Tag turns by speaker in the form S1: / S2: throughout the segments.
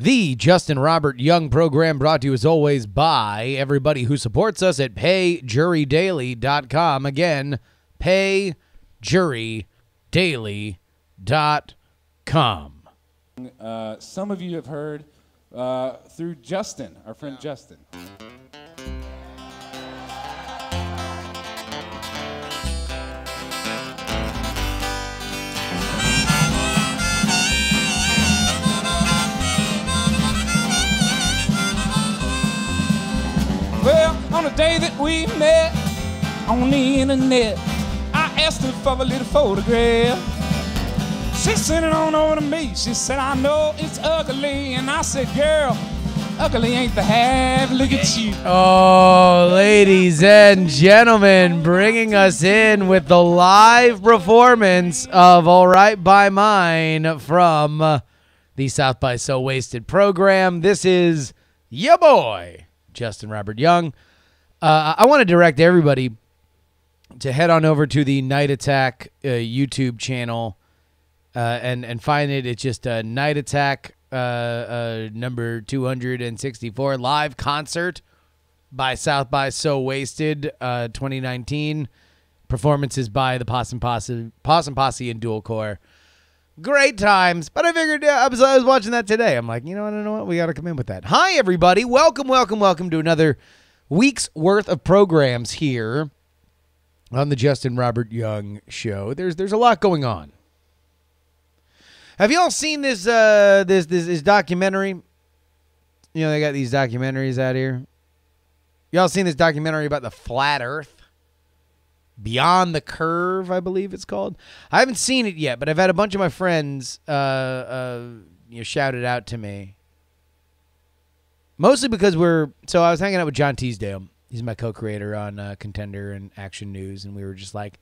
S1: The Justin Robert Young program brought to you as always by everybody who supports us at PayJuryDaily.com. Again, PayJuryDaily.com.
S2: Some of you have heard through Justin, our friend Justin. Well, on the day that we met on the internet, I asked her for a little photograph. She sent it on over to me. She said, I know it's ugly. And I said, girl, ugly ain't the half. Look at you.
S1: Oh, ladies and gentlemen, bringing us in with the live performance of All Right by Mine from the South by So Wasted program. This is ya boy, Justin Robert Young. I want to direct everybody to head on over to the Night Attack YouTube channel and find it. It's just a Night Attack number 264 live concert by South by So Wasted 2019. Performances by the Possum Posse and Dual Core. Great times, but I figured I was watching that today. I'm like, you know what? We got to come in with that. Hi, everybody. Welcome to another week's worth of programs here on the Justin Robert Young Show. There's a lot going on. Have y'all seen this this documentary? You know, they got these documentaries out here. Y'all seen this documentary about the flat Earth? Beyond the Curve, I believe it's called. I haven't seen it yet, but I've had a bunch of my friends shout it out to me. Mostly because I was hanging out with John Teasdale. He's my co-creator on Contender and Action News, and we were just like,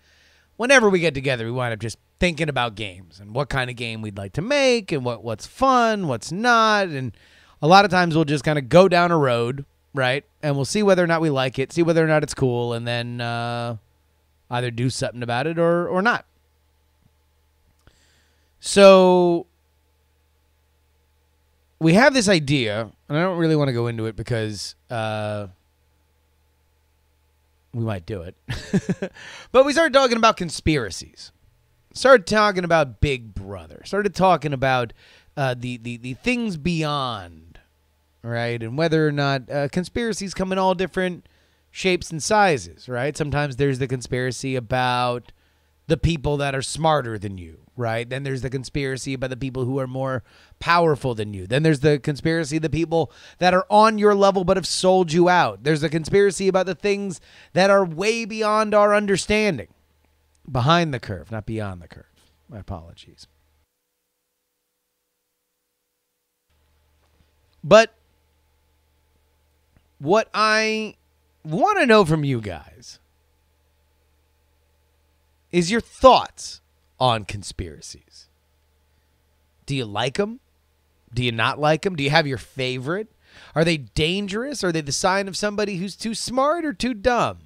S1: whenever we get together, we wind up just thinking about games and what kind of game we'd like to make and what's fun, what's not. And a lot of times we'll just kind of go down a road, right? And we'll see whether or not we like it, see whether or not it's cool, and then either do something about it or not. So we have this idea, and I don't really want to go into it because we might do it. But we started talking about conspiracies. Started talking about Big Brother. Started talking about the things beyond, right? And whether or not conspiracies come in all different shapes and sizes, right? Sometimes there's the conspiracy about the people that are smarter than you, right? Then there's the conspiracy about the people who are more powerful than you. Then there's the conspiracy of the people that are on your level but have sold you out. There's the conspiracy about the things that are way beyond our understanding. Behind the curve, not beyond the curve. My apologies. But what I want to know from you guys is your thoughts on conspiracies. Do you like them? Do you not like them? Do you have your favorite? Are they dangerous? Are they the sign of somebody who's too smart or too dumb?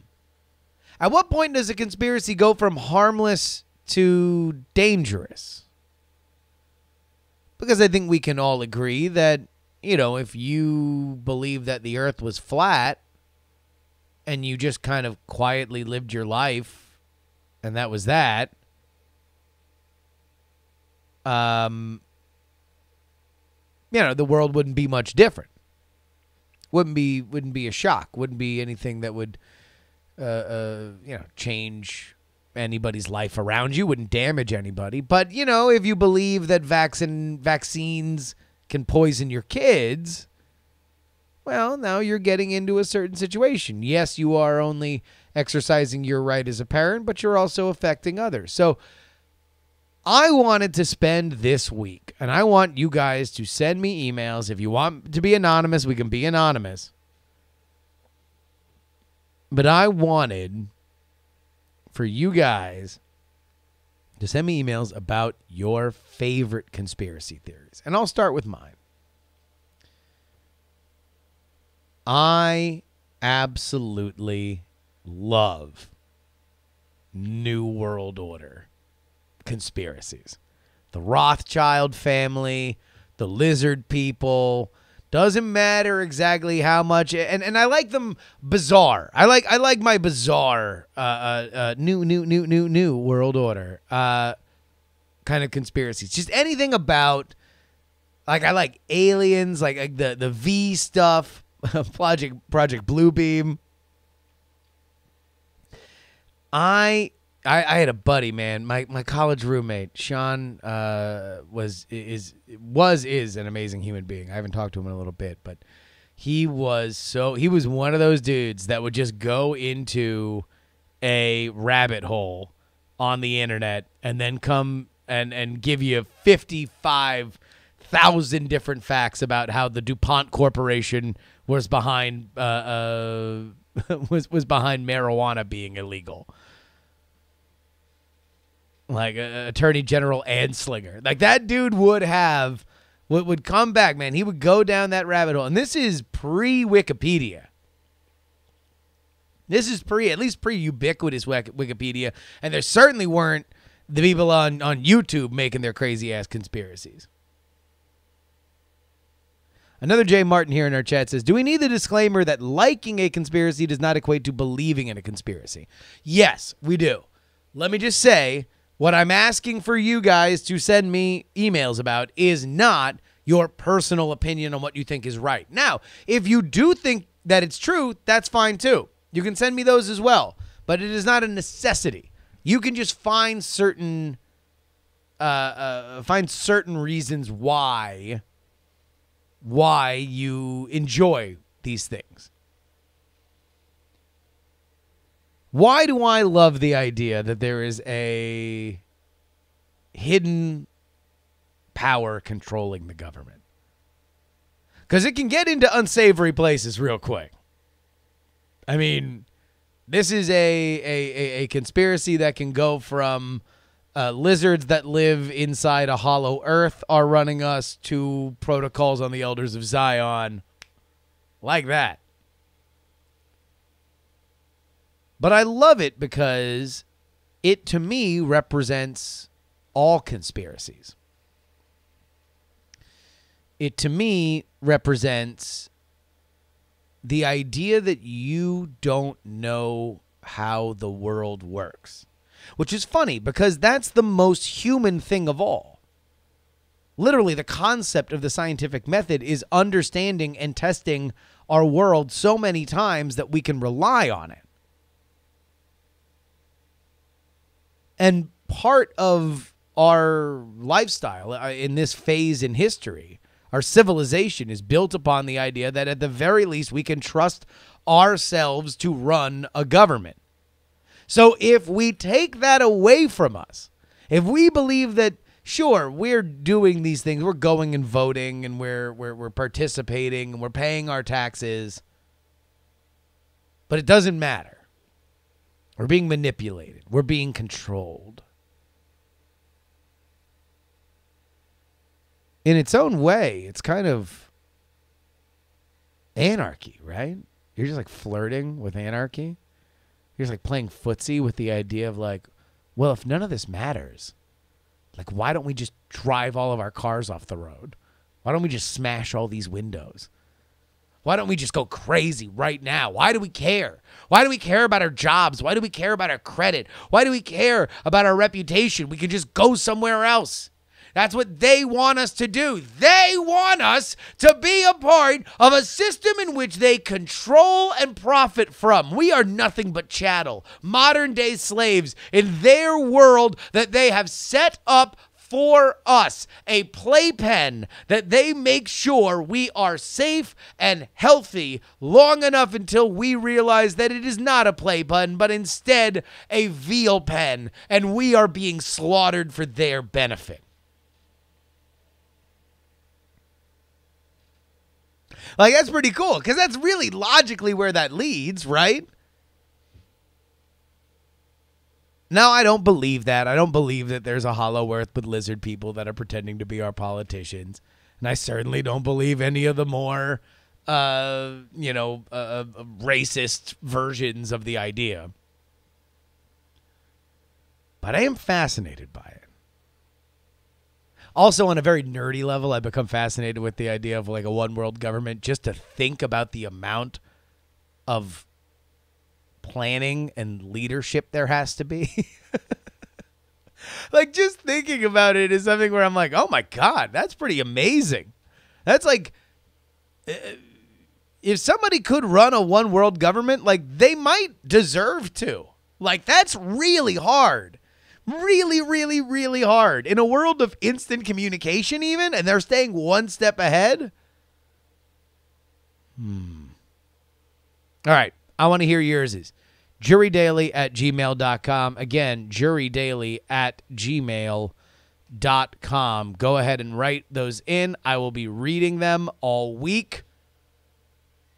S1: At what point does a conspiracy go from harmless to dangerous? Because I think we can all agree that, if you believe that the earth was flat and you just kind of quietly lived your life and that was that, the world wouldn't be much different. Wouldn't be a shock. Wouldn't be anything that would change anybody's life around you, wouldn't damage anybody. But, if you believe that vaccines can poison your kids, well, now you're getting into a certain situation. Yes, you are only exercising your right as a parent, but you're also affecting others. So I wanted to spend this week, and I want you guys to send me emails. If you want to be anonymous, we can be anonymous. But I wanted for you guys to send me emails about your favorite conspiracy theories. And I'll start with mine. I absolutely love New World Order conspiracies. The Rothschild family, the lizard people. Doesn't matter exactly how much, and I like them bizarre. I like my bizarre new world order kind of conspiracies. Just anything about, like, I like aliens, like the V stuff, Project Bluebeam. I had a buddy, man. My college roommate, Sean, is an amazing human being. I haven't talked to him in a little bit, but he was one of those dudes that would just go into a rabbit hole on the internet and then come and give you 55,000 different facts about how the DuPont Corporation was behind was behind marijuana being illegal. Like Attorney General Anslinger. Like, that dude would come back, man. He would go down that rabbit hole. And this is pre-Wikipedia. This is at least pre-ubiquitous Wikipedia. And there certainly weren't the people on YouTube making their crazy-ass conspiracies. Another Jay Martin here in our chat says, do we need the disclaimer that liking a conspiracy does not equate to believing in a conspiracy? Yes, we do. Let me just say, what I'm asking for you guys to send me emails about is not your personal opinion on what you think is right. Now, if you do think that it's true, that's fine too. You can send me those as well, but it is not a necessity. You can just find certain reasons why you enjoy these things. Why do I love the idea that there is a hidden power controlling the government? Because it can get into unsavory places real quick. I mean, this is a conspiracy that can go from lizards that live inside a hollow earth are running us to protocols on the Elders of Zion. Like that. But I love it because it, to me, represents all conspiracies. It, to me, represents the idea that you don't know how the world works. Which is funny because that's the most human thing of all. Literally, the concept of the scientific method is understanding and testing our world so many times that we can rely on it. And part of our lifestyle in this phase in history, our civilization, is built upon the idea that at the very least we can trust ourselves to run a government. So if we take that away from us, if we believe that, sure, we're doing these things, we're going and voting and we're participating and we're paying our taxes, but it doesn't matter. We're being manipulated. We're being controlled. In its own way, it's kind of anarchy, right? You're just like flirting with anarchy. You're just like playing footsie with the idea of like, well, if none of this matters, like, why don't we just drive all of our cars off the road? Why don't we just smash all these windows? Why don't we just go crazy right now? Why do we care? Why do we care about our jobs? Why do we care about our credit? Why do we care about our reputation? We could just go somewhere else. That's what they want us to do. They want us to be a part of a system in which they control and profit from. We are nothing but chattel, modern-day slaves in their world that they have set up for us, a playpen that they make sure we are safe and healthy long enough until we realize that it is not a playpen, but instead a veal pen, and we are being slaughtered for their benefit. Like, that's pretty cool, because that's really logically where that leads, right? Now, I don't believe that. I don't believe that there's a hollow earth with lizard people that are pretending to be our politicians. And I certainly don't believe any of the more, racist versions of the idea. But I am fascinated by it. Also, on a very nerdy level, I've become fascinated with the idea of like a one world government, just to think about the amount of planning and leadership there has to be. Like, just thinking about it is something where I'm like, oh my God, that's pretty amazing. That's like, if somebody could run a one world government, like, they might deserve to. Like, that's really hard. Really, really, really hard. In a world of instant communication even, and they're staying one step ahead. All right. I want to hear yours. JuRyDaily@gmail.com. Again, JuRyDaily@gmail.com. Go ahead and write those in. I will be reading them all week.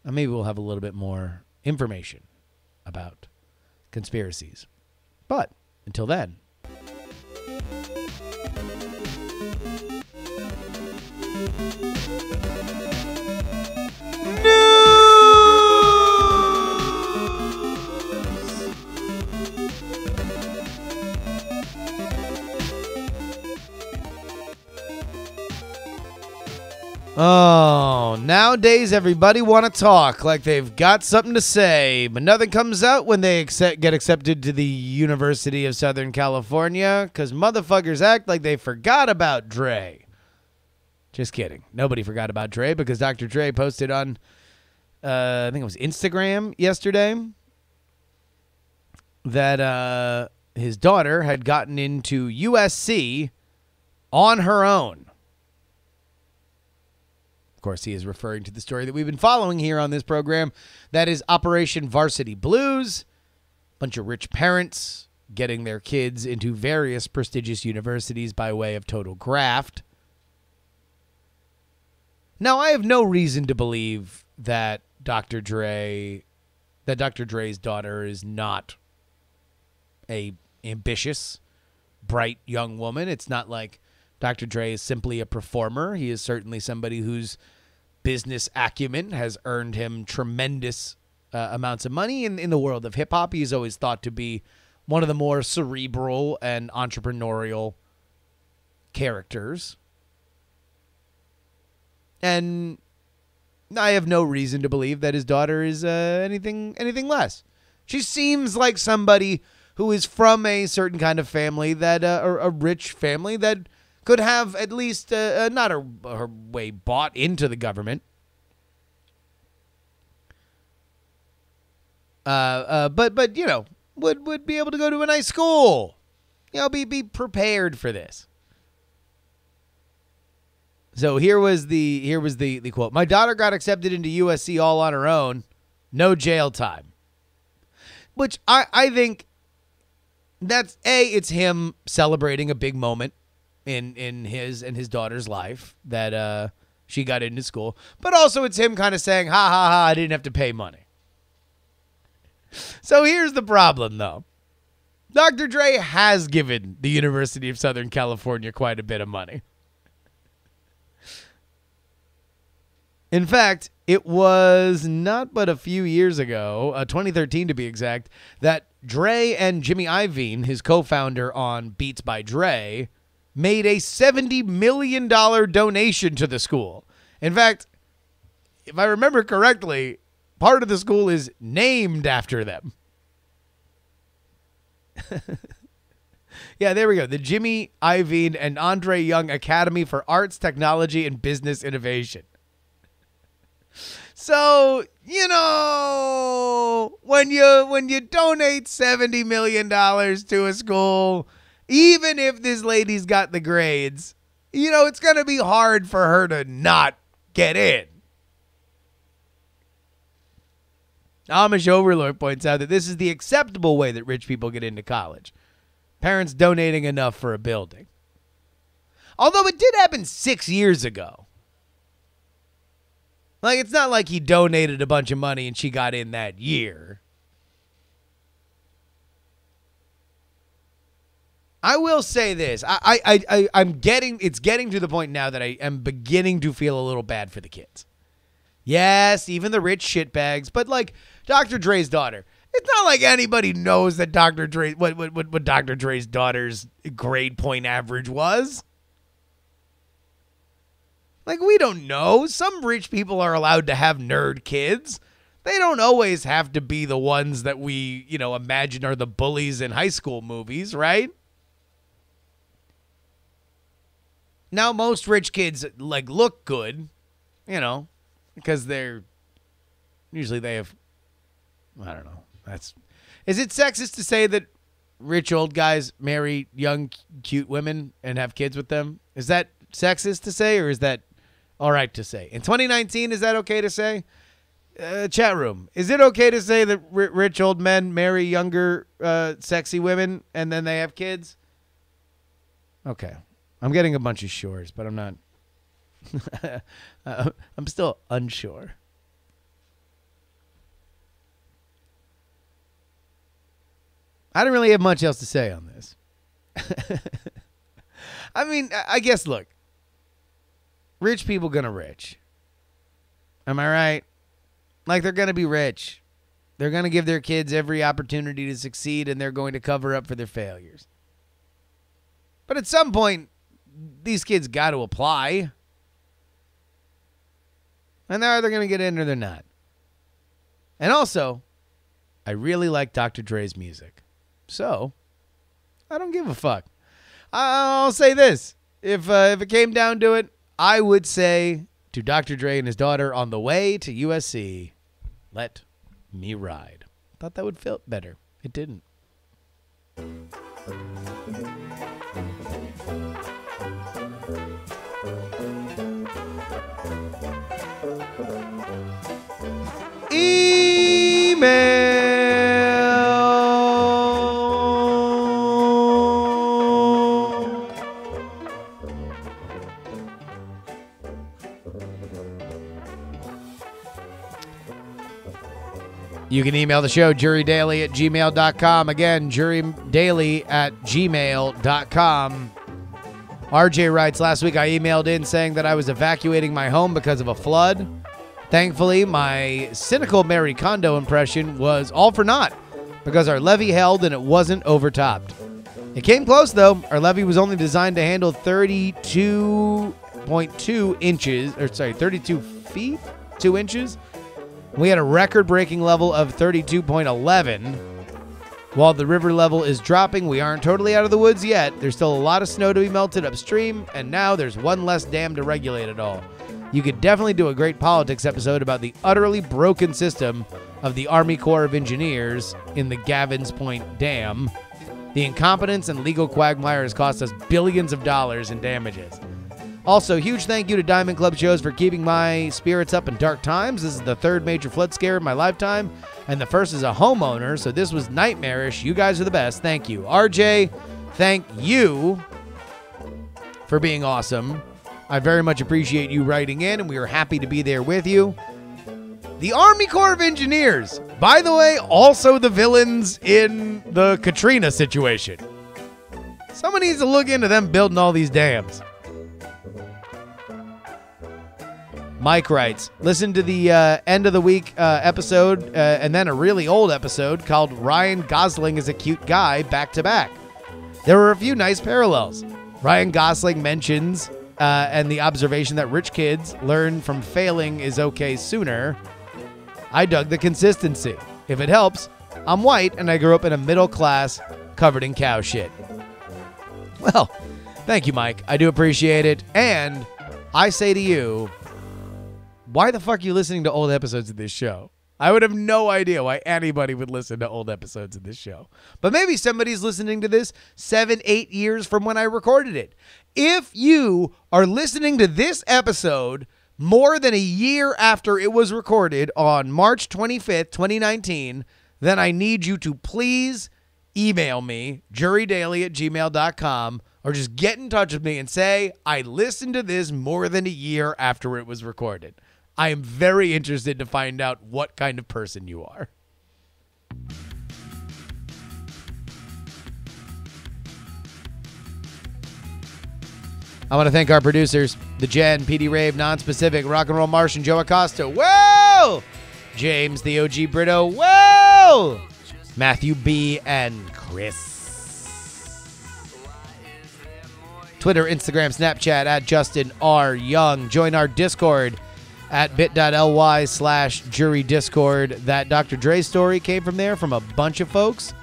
S1: And maybe we'll have a little bit more information about conspiracies. But until then. Oh, nowadays everybody want to talk like they've got something to say, but nothing comes out when they get accepted to the University of Southern California because motherfuckers act like they forgot about Dre. Just kidding. Nobody forgot about Dre because Dr. Dre posted on, I think it was Instagram yesterday, that his daughter had gotten into USC on her own. Of course, he is referring to the story that we've been following here on this program. That is Operation Varsity Blues. Bunch of rich parents getting their kids into various prestigious universities by way of total graft. Now, I have no reason to believe that Dr. Dre's daughter is not a ambitious, bright young woman. It's not like Dr. Dre is simply a performer. He is certainly somebody whose business acumen has earned him tremendous amounts of money. In the world of hip-hop, he's always thought to be one of the more cerebral and entrepreneurial characters. And I have no reason to believe that his daughter is anything less. She seems like somebody who is from a certain kind of family, that a rich family that could have at least not her way bought into the government, but you know, would be able to go to a nice school, you know, be prepared for this. So here was the quote: "My daughter got accepted into USC all on her own, no jail time," which I think that's it's him celebrating a big moment in his and his daughter's life that she got into school, but also it's him kind of saying, ha ha ha, I didn't have to pay money. So here's the problem, though. Dr. Dre has given the University of Southern California quite a bit of money. In fact, it was not but a few years ago, 2013 to be exact, that Dre and Jimmy Iovine, his co-founder on Beats by Dre, made a $70 million donation to the school. In fact, if I remember correctly, part of the school is named after them. Yeah, there we go. The Jimmy Iovine and Andre Young Academy for Arts, Technology, and Business Innovation. So, you know, when you donate $70 million to a school, even if this lady's got the grades, you know, it's going to be hard for her to not get in. Amish Overlord points out that this is the acceptable way that rich people get into college. Parents donating enough for a building. Although it did happen 6 years ago. Like, it's not like he donated a bunch of money and she got in that year. I will say this. It's getting to the point now that I am beginning to feel a little bad for the kids. Yes, even the rich shitbags, but like Dr. Dre's daughter. It's not like anybody knows that what Dr. Dre's daughter's grade point average was. Like, we don't know. Some rich people are allowed to have nerd kids. They don't always have to be the ones that we, imagine are the bullies in high school movies, right? Now, most rich kids, look good, because usually they have, I don't know. Is it sexist to say that rich old guys marry young, cute women and have kids with them? Is that sexist to say, or is that all right to say? In 2019, is that okay to say? Chat room, is it okay to say that rich old men marry younger, sexy women and then they have kids? Okay. I'm getting a bunch of shores, but I'm not. I'm still unsure. I don't really have much else to say on this. I mean, I guess, look. Rich people gonna rich. Am I right? Like, they're gonna be rich. They're gonna give their kids every opportunity to succeed, and they're going to cover up for their failures. But at some point, these kids got to apply. And they're either going to get in or they're not. And also, I really like Dr. Dre's music. So, I don't give a fuck. I'll say this. If it came down to it, I would say to Dr. Dre and his daughter on the way to USC, let me ride. Thought that would feel better. It didn't. Email. You can email the show, jurydaily@gmail.com. Again, jurydaily@gmail.com. RJ writes, last week I emailed in saying that I was evacuating my home because of a flood. Thankfully, my cynical Marie Kondo impression was all for naught because our levee held and it wasn't overtopped. It came close, though. Our levee was only designed to handle 32.2 inches, 32 feet, 2 inches. We had a record-breaking level of 32.11. While the river level is dropping, we aren't totally out of the woods yet. There's still a lot of snow to be melted upstream, and now there's one less dam to regulate it all. You could definitely do a great politics episode about the utterly broken system of the Army Corps of Engineers in the Gavins Point Dam. The incompetence and legal quagmire has cost us billions of dollars in damages. Also, huge thank you to Diamond Club shows for keeping my spirits up in dark times. This is the third major flood scare in my lifetime, and the first as a homeowner, so this was nightmarish. You guys are the best. Thank you. RJ, thank you for being awesome. I very much appreciate you writing in, and we are happy to be there with you. The Army Corps of Engineers, by the way, also the villains in the Katrina situation. Someone needs to look into them building all these dams. Mike writes, listen to the end of the week episode and then a really old episode called Ryan Gosling is a Cute Guy back to back. There were a few nice parallels. Ryan Gosling mentions and the observation that rich kids learn from failing is okay sooner. I dug the consistency. If it helps, I'm white and I grew up in a middle class covered in cow shit. Well, thank you, Mike. I do appreciate it. And I say to you, why the fuck are you listening to old episodes of this show? I would have no idea why anybody would listen to old episodes of this show. But maybe somebody's listening to this 7-8 years from when I recorded it. If you are listening to this episode more than a year after it was recorded on March 25th, 2019, then I need you to please email me, jurydaily@gmail.com, or just get in touch with me and say, I listened to this more than a year after it was recorded. I am very interested to find out what kind of person you are. I want to thank our producers, The Jen, PD Rave, Non-Specific, Rock and Roll Martian, Joe Acosta, whoa! James, the OG Brito, whoa! Matthew B. and Chris. Twitter, Instagram, Snapchat at Justin R. Young. Join our Discord at bit.ly/JuRY Discord. That Dr. Dre story came from there from a bunch of folks.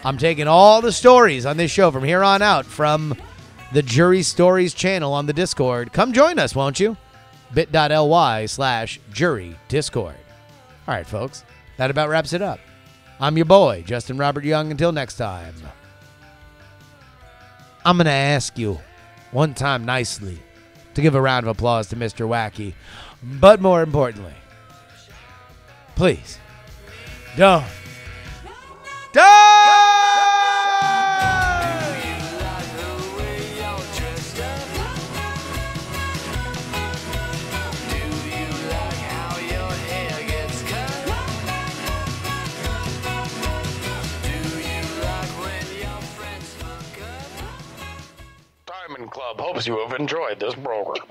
S1: I'm taking all the stories on this show from here on out from the JuRY Stories channel on the Discord. Come join us, won't you? bit.ly/JuRY Discord. All right, folks. That about wraps it up. I'm your boy, Justin Robert Young. Until next time, I'm going to ask you one time nicely to give a round of applause to Mr. Wacky. But more importantly, please, don't.
S3: Diamond Club hopes you have enjoyed this program.